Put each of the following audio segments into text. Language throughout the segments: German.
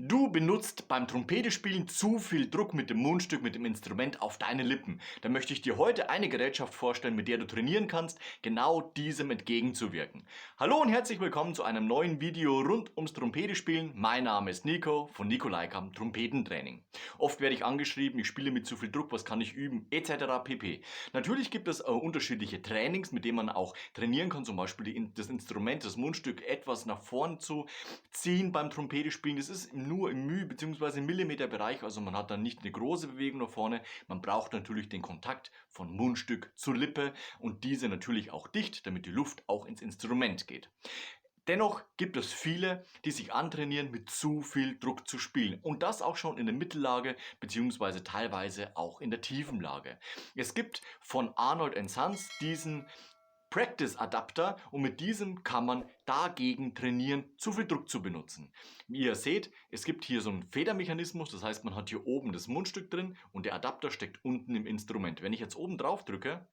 Du benutzt beim Trompetespielen zu viel Druck mit dem Mundstück, mit dem Instrument auf deine Lippen. Da möchte ich dir heute eine Gerätschaft vorstellen, mit der du trainieren kannst, genau diesem entgegenzuwirken. Hallo und herzlich willkommen zu einem neuen Video rund ums Trompetespielen. Mein Name ist Nico von Nico Leikam Trompetentraining. Oft werde ich angeschrieben, ich spiele mit zu viel Druck, was kann ich üben, etc. pp. Natürlich gibt es unterschiedliche Trainings, mit denen man auch trainieren kann, zum Beispiel das Instrument, das Mundstück etwas nach vorn zu ziehen beim Trompetespielen. Das ist nur im bzw. Millimeterbereich, also man hat dann nicht eine große Bewegung nach vorne. Man braucht natürlich den Kontakt von Mundstück zur Lippe und diese natürlich auch dicht, damit die Luft auch ins Instrument geht. Dennoch gibt es viele, die sich antrainieren, mit zu viel Druck zu spielen. Und das auch schon in der Mittellage bzw. teilweise auch in der tiefen Lage. Es gibt von Arnold & Sons diesen Practice Adapter und mit diesem kann man dagegen trainieren, zu viel Druck zu benutzen. Wie ihr seht, es gibt hier so einen Federmechanismus, das heißt, man hat hier oben das Mundstück drin und der Adapter steckt unten im Instrument. Wenn ich jetzt oben drauf drücke,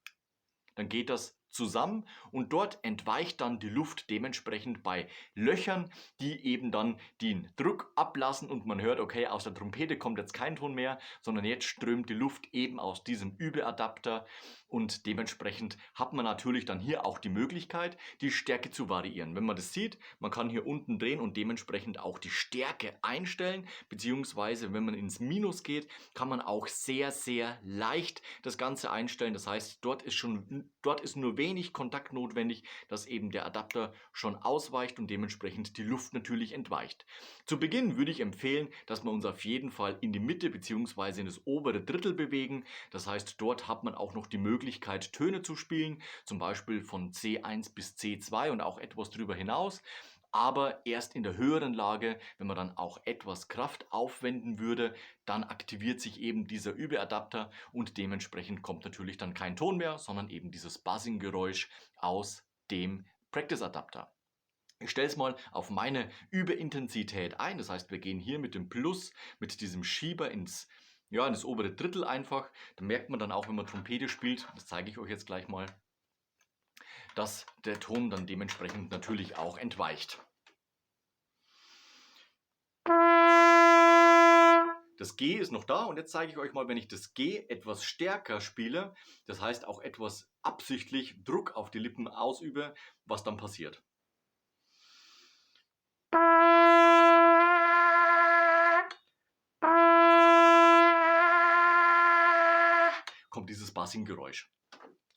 dann geht das zusammen und dort entweicht dann die Luft dementsprechend bei Löchern, die eben dann den Druck ablassen und man hört, okay, aus der Trompete kommt jetzt kein Ton mehr, sondern jetzt strömt die Luft eben aus diesem Überadapter und dementsprechend hat man natürlich dann hier auch die Möglichkeit, die Stärke zu variieren. Wenn man das sieht, man kann hier unten drehen und dementsprechend auch die Stärke einstellen, beziehungsweise wenn man ins Minus geht, kann man auch sehr, sehr leicht das Ganze einstellen. Das heißt, dort ist nur wenig Kontakt notwendig, dass eben der Adapter schon ausweicht und dementsprechend die Luft natürlich entweicht. Zu Beginn würde ich empfehlen, dass wir uns auf jeden Fall in die Mitte bzw. in das obere Drittel bewegen. Das heißt, dort hat man auch noch die Möglichkeit, Töne zu spielen, zum Beispiel von C1 bis C2 und auch etwas darüber hinaus. Aber erst in der höheren Lage, wenn man dann auch etwas Kraft aufwenden würde, dann aktiviert sich eben dieser Überadapter und dementsprechend kommt natürlich dann kein Ton mehr, sondern eben dieses Buzzing-Geräusch aus dem Practice-Adapter. Ich stelle es mal auf meine Überintensität ein, das heißt, wir gehen hier mit dem Plus, mit diesem Schieber in das obere Drittel einfach. Da merkt man dann auch, wenn man Trompete spielt, das zeige ich euch jetzt gleich mal, dass der Ton dann dementsprechend natürlich auch entweicht. Das G ist noch da und jetzt zeige ich euch mal, wenn ich das G etwas stärker spiele, das heißt auch etwas absichtlich Druck auf die Lippen ausübe, was dann passiert. Kommt dieses Buzzing-Geräusch.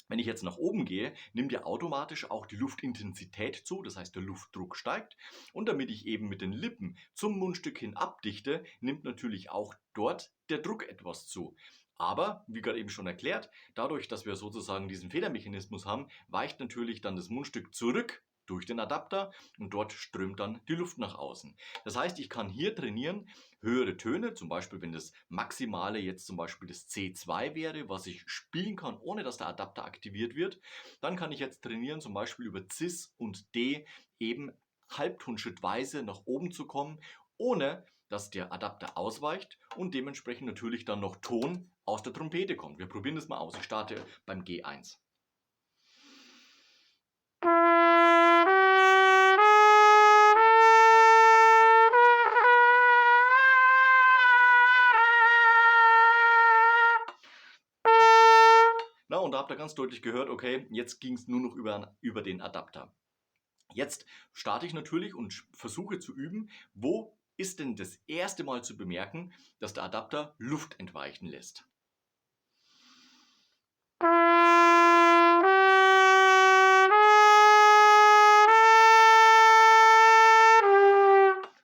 Wenn ich jetzt nach oben gehe, nimmt ja automatisch auch die Luftintensität zu, das heißt der Luftdruck steigt. Und damit ich eben mit den Lippen zum Mundstück hin abdichte, nimmt natürlich auch dort der Druck etwas zu. Aber, wie gerade eben schon erklärt, dadurch, dass wir sozusagen diesen Federmechanismus haben, weicht natürlich dann das Mundstück zurück durch den Adapter und dort strömt dann die Luft nach außen. Das heißt, ich kann hier trainieren, höhere Töne, zum Beispiel wenn das Maximale jetzt zum Beispiel das C2 wäre, was ich spielen kann, ohne dass der Adapter aktiviert wird, dann kann ich jetzt trainieren, zum Beispiel über Cis und D eben halbtonschrittweise nach oben zu kommen, ohne dass der Adapter ausweicht und dementsprechend natürlich dann noch Ton aus der Trompete kommt. Wir probieren das mal aus. Ich starte beim G1. Na, und da habt ihr ganz deutlich gehört, okay, jetzt ging es nur noch über den Adapter. Jetzt starte ich natürlich und versuche zu üben, wo ist denn das erste Mal zu bemerken, dass der Adapter Luft entweichen lässt.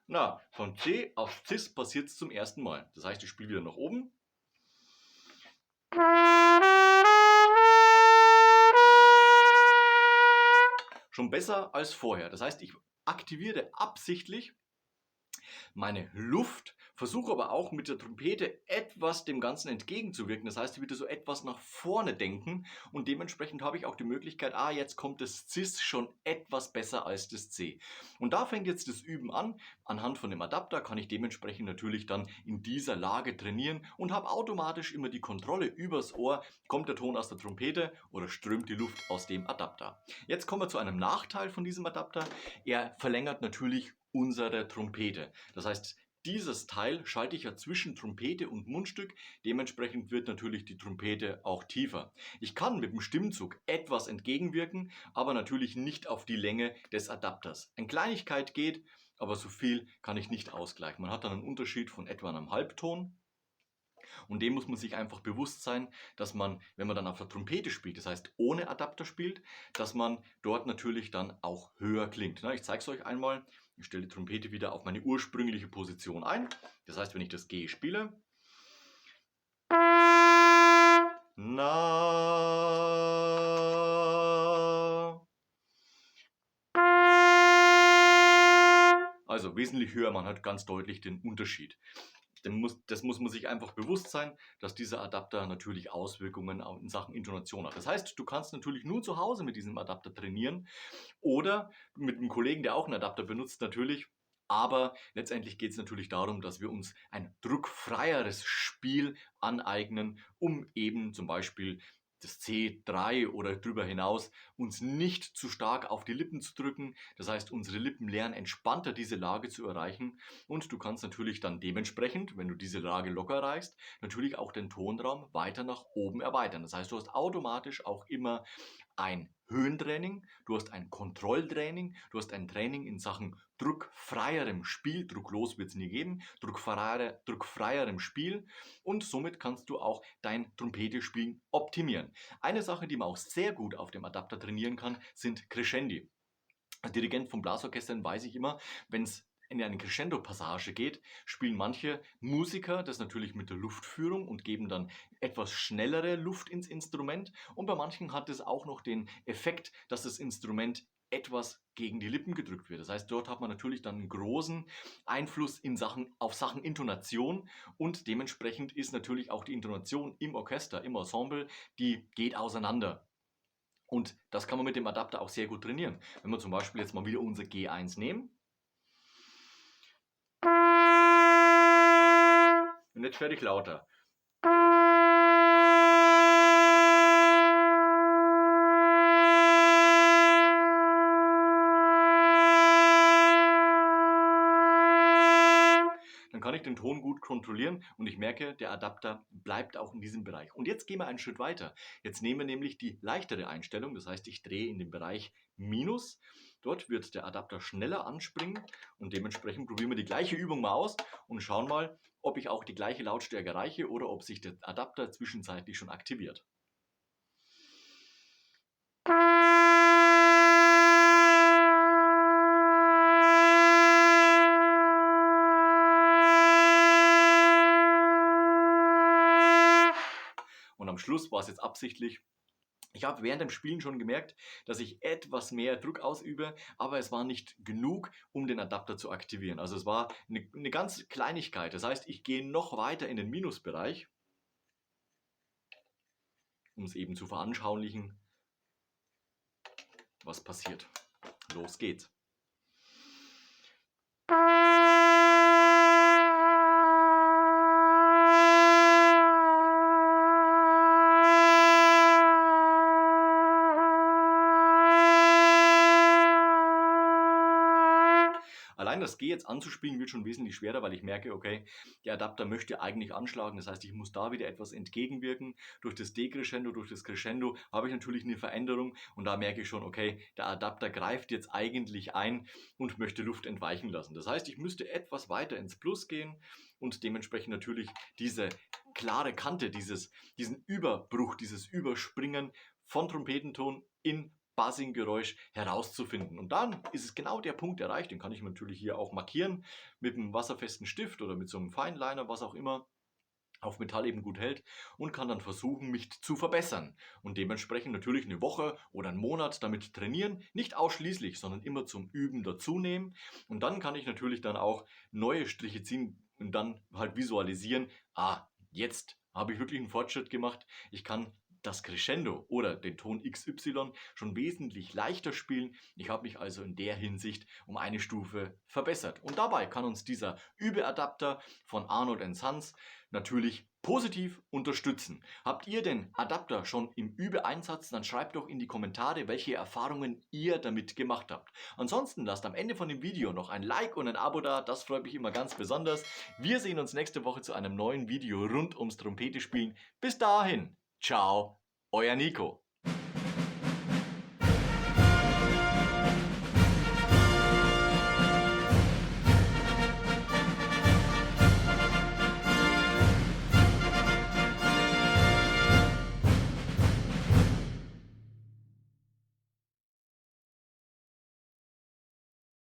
Na, von C auf Cis passiert es zum ersten Mal. Das heißt, ich spiele wieder nach oben. Schon besser als vorher. Das heißt, ich aktiviere absichtlich meine Luft, versuche aber auch mit der Trompete etwas dem Ganzen entgegenzuwirken. Das heißt, ich würde so etwas nach vorne denken und dementsprechend habe ich auch die Möglichkeit, jetzt kommt das Cis schon etwas besser als das C. Und da fängt jetzt das Üben an. Anhand von dem Adapter kann ich dementsprechend natürlich dann in dieser Lage trainieren und habe automatisch immer die Kontrolle übers Ohr, kommt der Ton aus der Trompete oder strömt die Luft aus dem Adapter. Jetzt kommen wir zu einem Nachteil von diesem Adapter. Er verlängert natürlich unsere Trompete. Das heißt, Dieses Teil schalte ich ja zwischen Trompete und Mundstück, dementsprechend wird natürlich die Trompete auch tiefer. Ich kann mit dem Stimmzug etwas entgegenwirken, aber natürlich nicht auf die Länge des Adapters. Eine Kleinigkeit geht, aber so viel kann ich nicht ausgleichen. Man hat dann einen Unterschied von etwa einem Halbton. Und dem muss man sich einfach bewusst sein, dass man, wenn man dann auf der Trompete spielt, das heißt ohne Adapter spielt, dass man dort natürlich dann auch höher klingt. Ich zeige es euch einmal. Ich stelle die Trompete wieder auf meine ursprüngliche Position ein. Das heißt, wenn ich das G spiele, na, also wesentlich höher, man hört ganz deutlich den Unterschied. Das muss man sich einfach bewusst sein, dass dieser Adapter natürlich Auswirkungen in Sachen Intonation hat. Das heißt, du kannst natürlich nur zu Hause mit diesem Adapter trainieren oder mit einem Kollegen, der auch einen Adapter benutzt, natürlich. Aber letztendlich geht es natürlich darum, dass wir uns ein druckfreieres Spiel aneignen, um eben zum Beispiel das C3 oder darüber hinaus uns nicht zu stark auf die Lippen zu drücken. Das heißt, unsere Lippen lernen entspannter diese Lage zu erreichen und du kannst natürlich dann dementsprechend, wenn du diese Lage locker erreichst, natürlich auch den Tonraum weiter nach oben erweitern. Das heißt, du hast automatisch auch immer ein Höhentraining, du hast ein Kontrolltraining, du hast ein Training in Sachen druckfreierem Spiel, drucklos wird es nie geben, druckfreierem Spiel und somit kannst du auch dein Trompetespielen optimieren. Eine Sache, die man auch sehr gut auf dem Adapter trainieren kann, sind Crescendi. Als Dirigent von Blasorchestern weiß ich immer, wenn es in eine Crescendo-Passage geht, spielen manche Musiker das natürlich mit der Luftführung und geben dann etwas schnellere Luft ins Instrument. Und bei manchen hat es auch noch den Effekt, dass das Instrument etwas gegen die Lippen gedrückt wird. Das heißt, dort hat man natürlich dann einen großen Einfluss auf Sachen Intonation und dementsprechend ist natürlich auch die Intonation im Orchester, im Ensemble, die geht auseinander. Und das kann man mit dem Adapter auch sehr gut trainieren. Wenn wir zum Beispiel jetzt mal wieder unser G1 nehmen. Und jetzt werde ich lauter. Dann kann ich den Ton gut kontrollieren und ich merke, der Adapter bleibt auch in diesem Bereich. Und jetzt gehen wir einen Schritt weiter. Jetzt nehmen wir nämlich die leichtere Einstellung, das heißt, ich drehe in den Bereich Minus. Dort wird der Adapter schneller anspringen und dementsprechend probieren wir die gleiche Übung mal aus und schauen mal, ob ich auch die gleiche Lautstärke erreiche oder ob sich der Adapter zwischenzeitlich schon aktiviert. Und am Schluss war es jetzt absichtlich. Ich habe während dem Spielen schon gemerkt, dass ich etwas mehr Druck ausübe, aber es war nicht genug, um den Adapter zu aktivieren. Also es war eine ganz Kleinigkeit. Das heißt, ich gehe noch weiter in den Minusbereich, um es eben zu veranschaulichen, was passiert. Los geht's. Allein das G jetzt anzuspielen wird schon wesentlich schwerer, weil ich merke, okay, der Adapter möchte eigentlich anschlagen. Das heißt, ich muss da wieder etwas entgegenwirken. Durch das Decrescendo, durch das Crescendo habe ich natürlich eine Veränderung und da merke ich schon, okay, der Adapter greift jetzt eigentlich ein und möchte Luft entweichen lassen. Das heißt, ich müsste etwas weiter ins Plus gehen und dementsprechend natürlich diese klare Kante, diesen Überbruch, dieses Überspringen von Trompetenton in Buzzing-Geräusch herauszufinden. Und dann ist es genau der Punkt erreicht, den kann ich natürlich hier auch markieren mit einem wasserfesten Stift oder mit so einem Fineliner, was auch immer auf Metall eben gut hält und kann dann versuchen, mich zu verbessern und dementsprechend natürlich eine Woche oder einen Monat damit trainieren, nicht ausschließlich, sondern immer zum Üben dazu nehmen und dann kann ich natürlich dann auch neue Striche ziehen und dann halt visualisieren, jetzt habe ich wirklich einen Fortschritt gemacht, ich kann das Crescendo oder den Ton XY schon wesentlich leichter spielen. Ich habe mich also in der Hinsicht um eine Stufe verbessert. Und dabei kann uns dieser Übeadapter von Arnold & Sons natürlich positiv unterstützen. Habt ihr den Adapter schon im Übeeinsatz? Dann schreibt doch in die Kommentare, welche Erfahrungen ihr damit gemacht habt. Ansonsten lasst am Ende von dem Video noch ein Like und ein Abo da, das freut mich immer ganz besonders. Wir sehen uns nächste Woche zu einem neuen Video rund ums Trompete spielen. Bis dahin, ciao, euer Nico.